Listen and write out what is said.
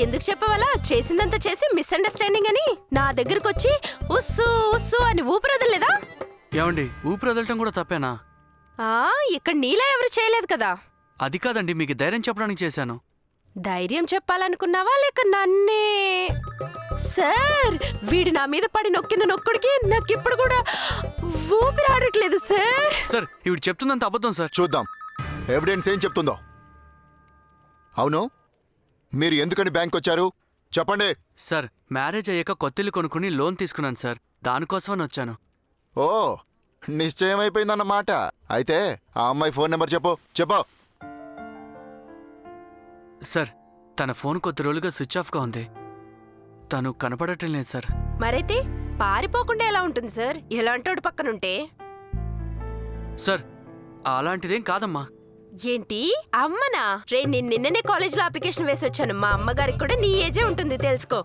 ఎందుకు చెప్పవాలా? చేసిందంతా చేసి మిస్అండర్స్టాండింగ్ అని నా దగ్గరకు వచ్చి ఉస్సు ఉస్సు అని ఊపిరదలేదా? ఏమండి, ఊపిరదలటం కూడా తప్పేనా? ఇక్కడ నీలా ఎవరు చేయలేదు కదా. అది కాదండి, మీకు ధైర్యం చెప్పడానికి చేశాను. ధైర్యం చెప్పాలనుకున్నావా లేక నన్నే? సార్, వీడు నా మీద పడి నొక్కిన నొక్కుడికి నాకిప్పుడు కూడా ఊపిరాడట్లేదు సార్. సార్, ఇవి చెప్తుందంత అబద్ధం సార్. చూద్దాం ఎవిడెన్స్ ఏం చెప్తుందో. అవును, మీరు ఎందుకని బ్యాంక్ వచ్చారు చెప్పండి. సార్, మ్యారేజ్ అయ్యాక కొత్తిల్లు కొనుక్కుని లోన్ తీసుకున్నాను సార్, దానికోసమని వచ్చాను. ఓ, నిశ్చయం అయిపోయిందన్నమాట. అయితే ఆ అమ్మాయి ఫోన్ నెంబర్ చెప్పు. సార్, తన ఫోన్ కొద్ది రోజులుగా స్విచ్ ఆఫ్గా ఉంది. తను కనపడటం లేదు సార్. మరైతే పారిపోకుండా ఎలా ఉంటుంది సార్ ఎలాంటోడు పక్కనుంటే? సార్, అలాంటిదేం కాదమ్మా. ఏంటి అమ్మనా? రే, నేను నిన్ననే కాలేజ్లో అప్లికేషన్ వేసి వచ్చాను. మా అమ్మగారికి కూడా నీ ఏజే ఉంటుంది తెలుసుకో.